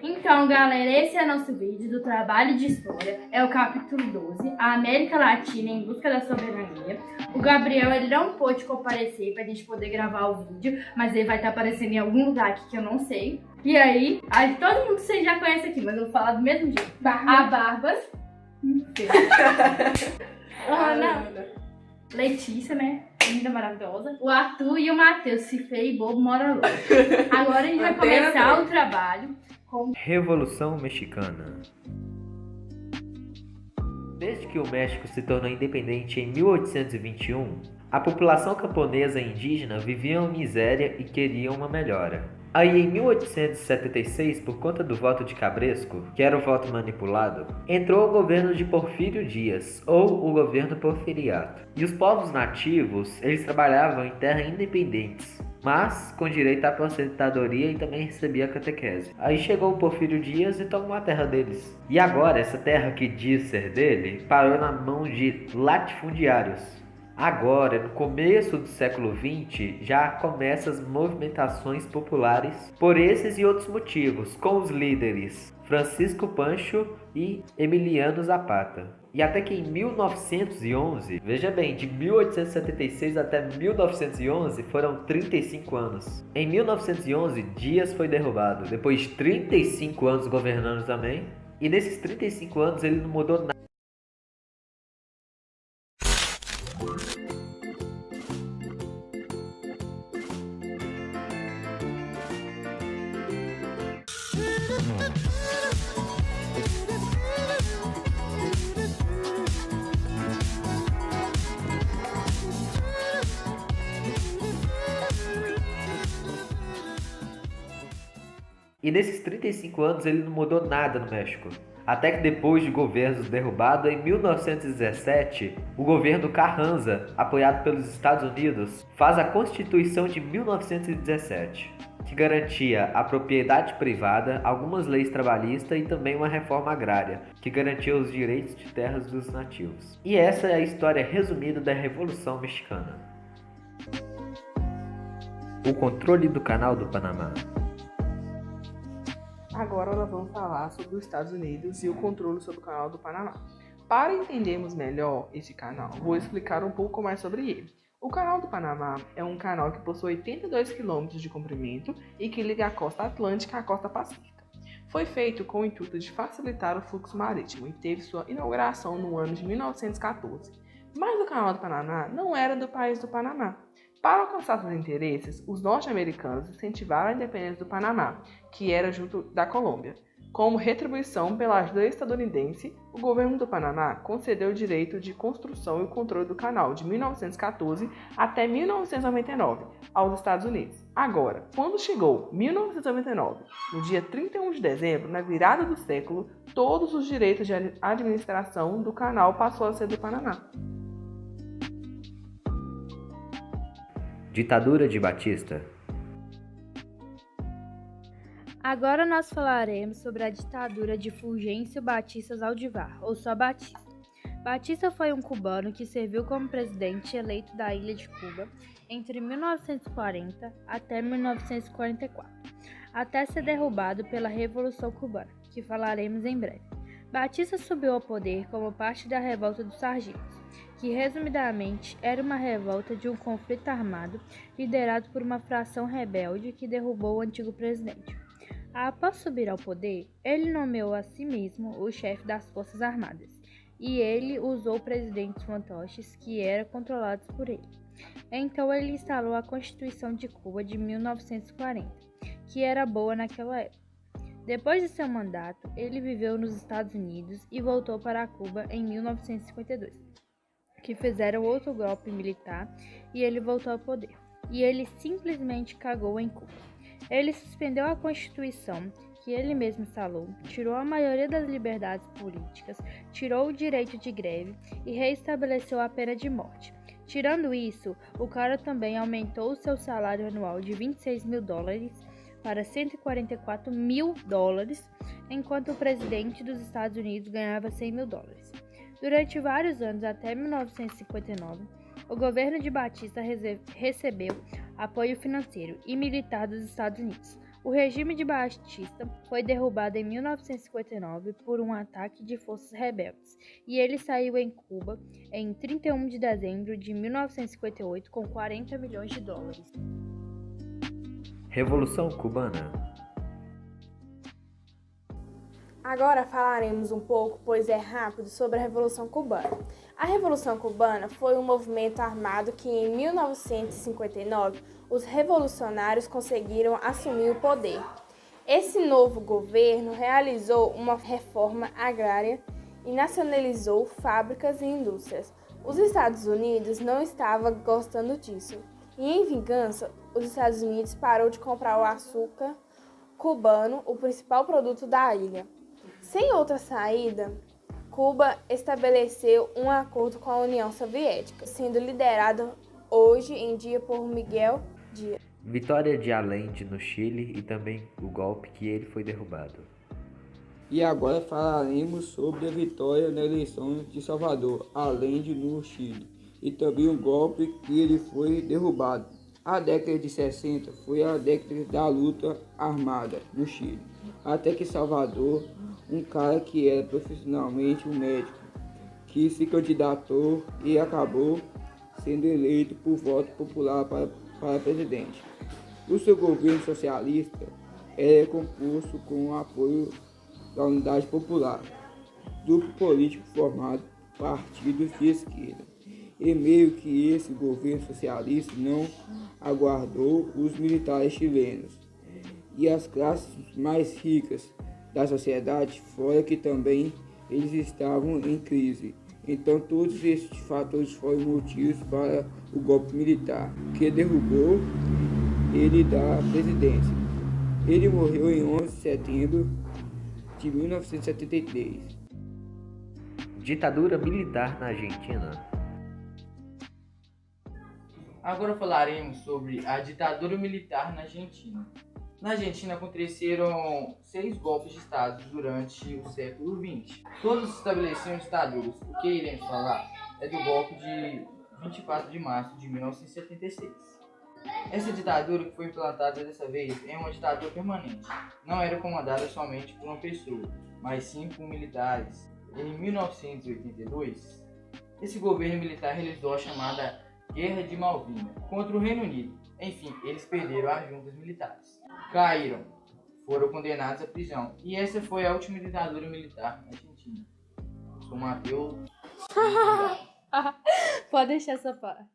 Então, galera, esse é nosso vídeo do trabalho de história. É o capítulo 12, a América Latina em busca da soberania. O Gabriel, ele não pôde comparecer pra gente poder gravar o vídeo, mas ele vai estar aparecendo em algum lugar aqui que eu não sei. E aí, todo mundo vocês já conhece aqui, mas eu vou falar do mesmo jeito. A Barbas. Ana. Letícia, né? Linda, maravilhosa. O Arthur e o Matheus, se feio e bobo, mora longe. Agora a gente vai começar o trabalho. Revolução Mexicana. Desde que o México se tornou independente em 1821, a população camponesa e indígena vivia em miséria e queria uma melhora. Aí, em 1876, por conta do voto de Cabresco, que era o voto manipulado, entrou o governo de Porfírio Dias, ou o governo porfiriato. E os povos nativos, eles trabalhavam em terras independentes, mas com direito à aposentadoria e também recebia catequese. Aí chegou o Porfírio Dias e tomou a terra deles. E agora, essa terra que diz ser dele, parou na mão de latifundiários. Agora, no começo do século XX, já começam as movimentações populares por esses e outros motivos, com os líderes Francisco Pancho e Emiliano Zapata. E até que em 1911, veja bem, de 1876 até 1911 foram 35 anos. Em 1911, Dias foi derrubado, depois de 35 anos governando também. E nesses 35 anos ele não mudou nada. E nesses 35 anos ele não mudou nada no México. Até que depois de governos derrubados, em 1917, o governo Carranza, apoiado pelos Estados Unidos, faz a Constituição de 1917, que garantia a propriedade privada, algumas leis trabalhistas e também uma reforma agrária, que garantia os direitos de terras dos nativos. E essa é a história resumida da Revolução Mexicana. O controle do Canal do Panamá. Agora nós vamos falar sobre os Estados Unidos e o controle sobre o Canal do Panamá. Para entendermos melhor esse canal, vou explicar um pouco mais sobre ele. O Canal do Panamá é um canal que possui 82 km de comprimento e que liga a costa Atlântica à costa Pacífica. Foi feito com o intuito de facilitar o fluxo marítimo e teve sua inauguração no ano de 1914. Mas o Canal do Panamá não era do país do Panamá. Para alcançar seus interesses, os norte-americanos incentivaram a independência do Panamá, que era junto da Colômbia. Como retribuição pela ajuda estadunidense, o governo do Panamá concedeu o direito de construção e o controle do canal de 1914 até 1999 aos Estados Unidos. Agora, quando chegou 1999, no dia 31 de dezembro, na virada do século, todos os direitos de administração do canal passou a ser do Panamá. Ditadura de Batista. Agora nós falaremos sobre a ditadura de Fulgêncio Batista Zaldivar, ou só Batista. Batista foi um cubano que serviu como presidente eleito da ilha de Cuba entre 1940 até 1944, até ser derrubado pela Revolução Cubana, que falaremos em breve. Batista subiu ao poder como parte da Revolta dos Sargentos, que resumidamente era uma revolta de um conflito armado liderado por uma fração rebelde que derrubou o antigo presidente. Após subir ao poder, ele nomeou a si mesmo o chefe das Forças Armadas, e ele usou presidentes fantoches que eram controlados por ele. Então ele instalou a Constituição de Cuba de 1940, que era boa naquela época. Depois de seu mandato, ele viveu nos Estados Unidos e voltou para Cuba em 1952, que fizeram outro golpe militar e ele voltou ao poder. E ele simplesmente cagou em Cuba. Ele suspendeu a Constituição que ele mesmo instalou, tirou a maioria das liberdades políticas, tirou o direito de greve e reestabeleceu a pena de morte. Tirando isso, o cara também aumentou o seu salário anual de $26 mil para $144 mil, enquanto o presidente dos Estados Unidos ganhava $100 mil. Durante vários anos, até 1959, o governo de Batista recebeu apoio financeiro e militar dos Estados Unidos, O regime de Batista foi derrubado em 1959 por um ataque de forças rebeldes, e ele saiu em Cuba em 31 de dezembro de 1958 com 40 milhões de dólares. Revolução Cubana. Agora falaremos um pouco, pois é rápido, sobre a Revolução Cubana. A Revolução Cubana foi um movimento armado que, em 1959, os revolucionários conseguiram assumir o poder. Esse novo governo realizou uma reforma agrária e nacionalizou fábricas e indústrias. Os Estados Unidos não estavam gostando disso, e, em vingança, os Estados Unidos parou de comprar o açúcar cubano, o principal produto da ilha. Sem outra saída, Cuba estabeleceu um acordo com a União Soviética, sendo liderado hoje em dia por Miguel Díaz. Vitória de Allende no Chile e também o golpe que ele foi derrubado. E agora falaremos sobre a vitória na eleição de Salvador Allende no Chile e também o golpe que ele foi derrubado. A década de 60 foi a década da luta armada no Chile, até que Salvador, um cara que era profissionalmente um médico, que se candidatou e acabou sendo eleito por voto popular para presidente. O seu governo socialista era composto com o apoio da Unidade Popular, grupo político formado por partidos de esquerda. E meio que esse governo socialista não aguardou os militares chilenos e as classes mais ricas da sociedade, fora que também eles estavam em crise. Então todos esses fatores foram motivos para o golpe militar, que derrubou ele da presidência. Ele morreu em 11 de setembro de 1973. Ditadura militar na Argentina. Agora falaremos sobre a ditadura militar na Argentina. Na Argentina aconteceram 6 golpes de Estado durante o século XX. Todos estabeleciam ditaduras. O que iremos falar é do golpe de 24 de março de 1976. Essa ditadura que foi implantada dessa vez é uma ditadura permanente. Não era comandada somente por uma pessoa, mas sim por militares. Em 1982, esse governo militar realizou a chamada Guerra de Malvinas contra o Reino Unido. Enfim, eles perderam as juntas militares. Caíram, foram condenados à prisão. E essa foi a última ditadura militar na Argentina. Eu sou Matheus. Pode deixar essa parte.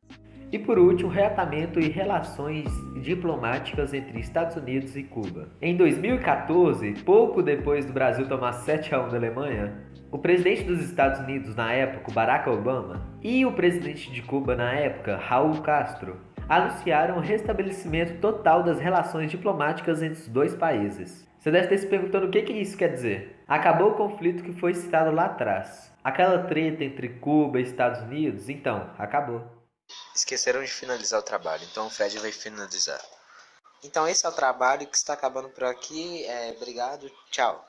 E por último, reatamento e relações diplomáticas entre Estados Unidos e Cuba. Em 2014, pouco depois do Brasil tomar 7-1 da Alemanha, o presidente dos Estados Unidos na época, Barack Obama, e o presidente de Cuba na época, Raul Castro, anunciaram o restabelecimento total das relações diplomáticas entre os dois países. Você deve ter se perguntando o que isso quer dizer. Acabou o conflito que foi citado lá atrás. Aquela treta entre Cuba e Estados Unidos, então, acabou. Esqueceram de finalizar o trabalho, então o Fred vai finalizar. Então esse é o trabalho que está acabando por aqui. Obrigado, tchau.